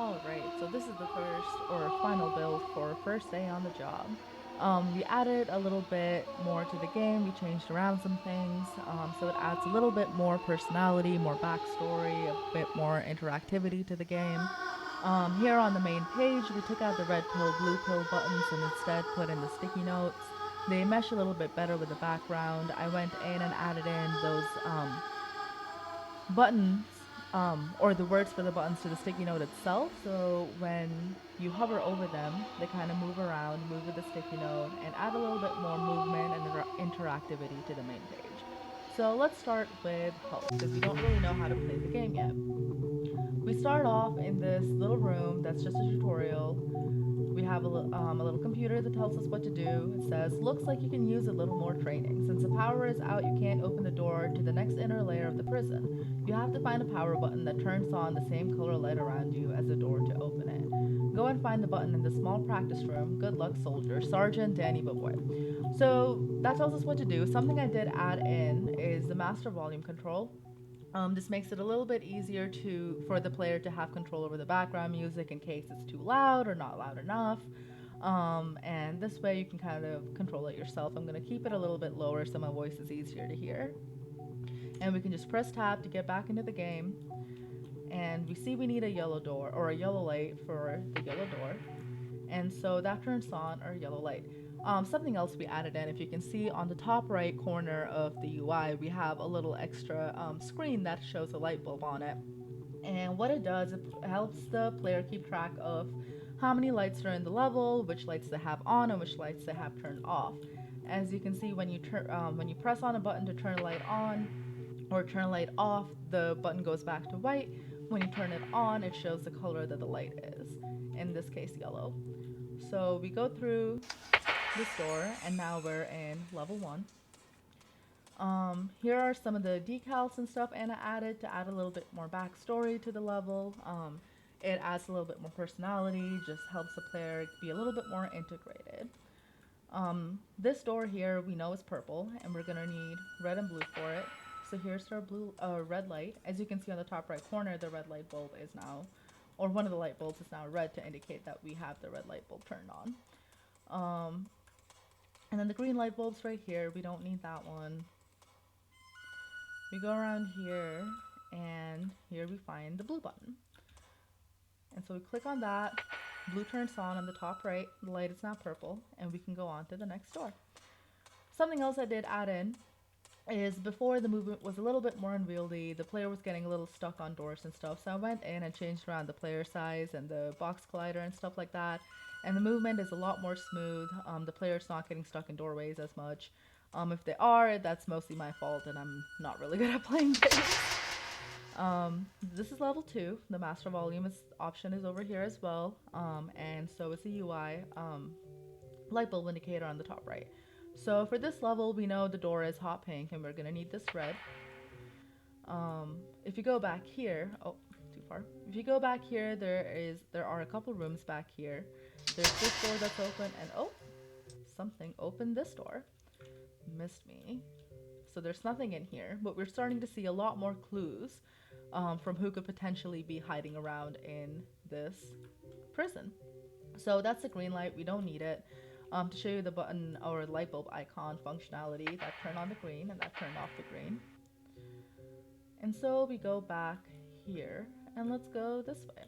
Alright, so this is the first or final build for first day on the job. We added a little bit more to the game, we changed around some things, so it adds a little bit more personality, more backstory, a bit more interactivity to the game. Here on the main page, we took out the red pill, blue pill buttons and instead put in the sticky notes. They mesh a little bit better with the background. I went in and added in those buttons or the words for the buttons to the sticky note itself. So when you hover over them, they kind of move around, move with the sticky note, and add a little bit more movement and interactivity to the main page. So let's start with health because we don't really know how to play the game yet. We start off in this little room that's just a tutorial. We have a little computer that tells us what to do. It says, looks like you can use a little more training. Since the power is out, you can't open the door to the next inner layer of the prison. You have to find a power button that turns on the same color light around you as the door to open it. Go and find the button in the small practice room. Good luck, soldier. Sergeant Danny Boboy. So that tells us what to do. Something I did add in is the master volume control. This makes it a little bit easier for the player to have control over the background music in case it's too loud or not loud enough. And this way you can kind of control it yourself. I'm going to keep it a little bit lower so my voice is easier to hear. And we can just press tab to get back into the game. And we see we need a yellow door or a yellow light for the yellow door. And so that turns on our yellow light. Something else we added in, if you can see on the top right corner of the UI, we have a little extra screen that shows a light bulb on it. And what it does, it helps the player keep track of how many lights are in the level, which lights they have on, and which lights they have turned off. As you can see, when you press on a button to turn a light on or turn a light off, the button goes back to white. When you turn it on, it shows the color that the light is. In this case, yellow. So we go through the store, and now we're in level one. Here are some of the decals and stuff Anna added to add a little bit more backstory to the level. It adds a little bit more personality, just helps the player be a little bit more integrated. This door here we know is purple, and we're gonna need red and blue for it. So here's our red light. As you can see on the top right corner, the red light bulb is now, or one of the light bulbs is now red to indicate that we have the red light bulb turned on. And then the green light bulb's right here. We don't need that one. We go around here, and here we find the blue button. And so we click on that. Blue turns on the top right. The light is now purple, and we can go on to the next door. Something else I did add in is before the movement was a little bit more unwieldy, the player was getting a little stuck on doors and stuff, so I went in and changed around the player size and the box collider and stuff like that, and the movement is a lot more smooth. The player's not getting stuck in doorways as much. If they are, that's mostly my fault, and I'm not really good at playing games. This is level 2. The master volume option is over here as well, and so is the UI light bulb indicator on the top right. So for this level, we know the door is hot pink, and we're gonna need this red. If you go back here, oh, too far. If you go back here, there are a couple rooms back here. There's this door that's open, and oh, something opened this door. Missed me. So there's nothing in here, but we're starting to see a lot more clues from who could potentially be hiding around in this prison. So that's the green light. We don't need it. To show you the button or light bulb icon functionality, that turned on the green and that turned off the green. And so we go back here, and let's go this way.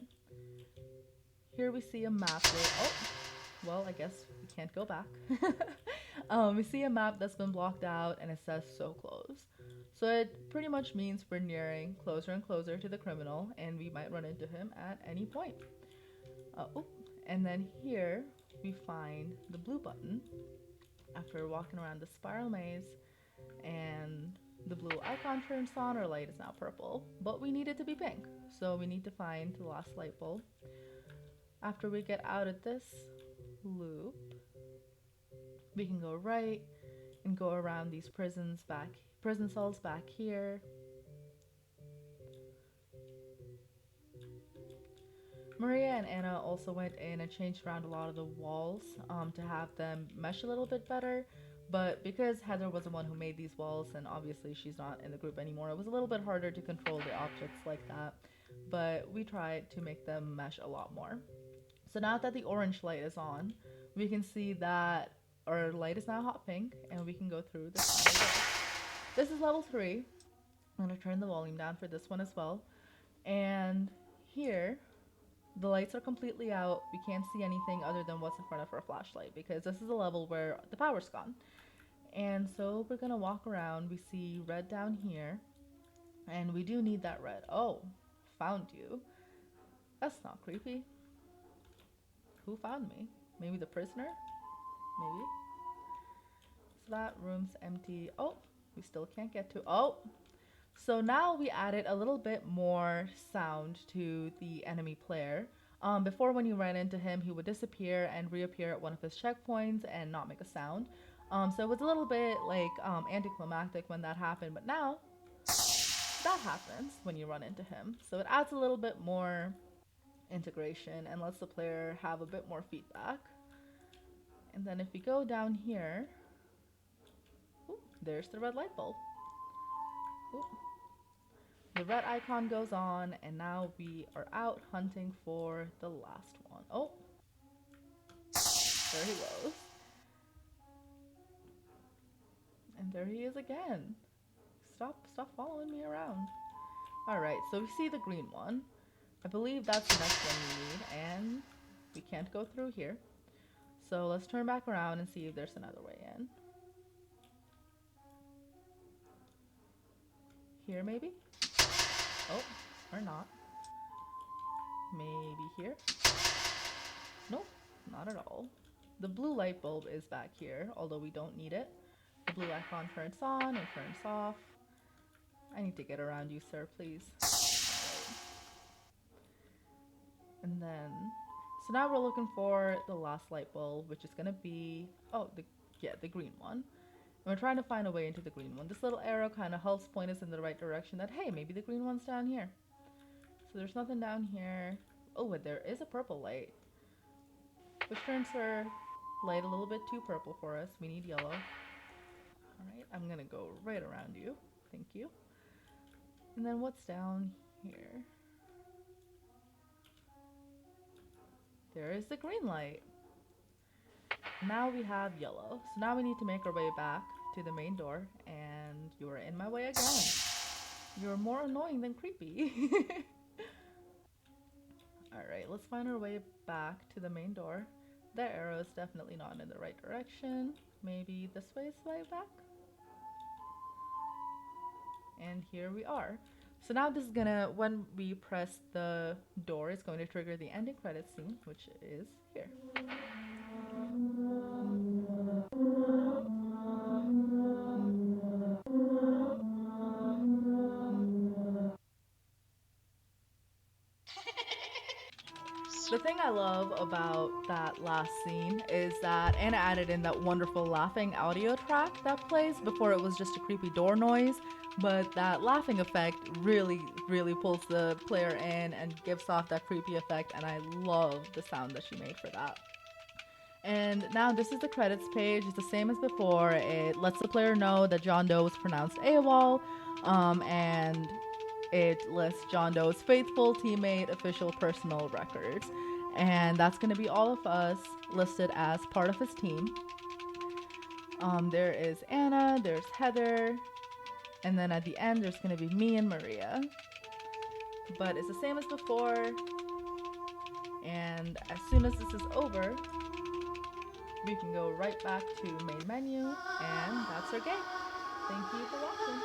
Here we see a map with, oh, well, I guess we can't go back. We see a map that's been blocked out, and it says so close. So it pretty much means we're nearing closer and closer to the criminal, and we might run into him at any point. And then here we find the blue button after walking around the spiral maze, and the blue icon turns on. Our light is now purple, but we need it to be pink, so we need to find the last light bulb. After we get out of this loop, we can go right and go around these prison cells back here. Maria and Anna also went in and changed around a lot of the walls to have them mesh a little bit better. But because Heather was the one who made these walls, and obviously she's not in the group anymore, it was a little bit harder to control the objects like that. but we tried to make them mesh a lot more. So now that the orange light is on, we can see that our light is now hot pink, and we can go through this final door. This is level 3. I'm going to turn the volume down for this one as well. And here, the lights are completely out. We can't see anything other than what's in front of our flashlight because this is a level where the power's gone. And so we're gonna walk around. We see red down here, and we do need that red. Oh, found you. That's not creepy. Who found me? Maybe the prisoner? Maybe. So that room's empty. Oh, we still can't get to. Oh, so now we added a little bit more sound to the enemy player. Before, when you ran into him, he would disappear and reappear at one of his checkpoints and not make a sound. So it was a little bit like anticlimactic when that happened, but now that happens when you run into him. So it adds a little bit more integration and lets the player have a bit more feedback. And then if we go down here, ooh, there's the red light bulb. Ooh. The red icon goes on, and now we are out hunting for the last one. Oh, there he goes. And there he is again. Stop following me around. Alright, so we see the green one. I believe that's the next one we need, and we can't go through here. So let's turn back around and see if there's another way in. Here, maybe? Oh, or not. Maybe here? Nope, not at all. The blue light bulb is back here, although we don't need it. The blue icon turns on and turns off. I need to get around you, sir, please. And then, so now we're looking for the last light bulb, which is gonna be, oh, the green one. And we're trying to find a way into the green one. This little arrow kind of helps point us in the right direction that, hey, maybe the green one's down here. So there's nothing down here. Oh, but there is a purple light, which turns her light a little bit too purple for us. We need yellow. Alright, I'm gonna go right around you. Thank you. And then what's down here? There is the green light. Now we have yellow. So now we need to make our way back to the main door, and you are in my way again. You're more annoying than creepy. Alright, let's find our way back to the main door. That arrow is definitely not in the right direction. Maybe this way is the way back? And here we are. So now this is gonna, when we press the door, it's going to trigger the ending credits scene, which is here. The thing I love about that last scene is that Anna added in that wonderful laughing audio track that plays before it was just a creepy door noise, but that laughing effect really pulls the player in and gives off that creepy effect, and I love the sound that she made for that. And now this is the credits page. It's the same as before. It lets the player know that John Doe was pronounced AWOL, and it lists John Doe's faithful teammate official personal records. And that's going to be all of us listed as part of his team. There is Anna, there's Heather, and then at the end there's going to be me and Maria. But it's the same as before, and as soon as this is over, we can go right back to main menu, and that's our game. Thank you for watching.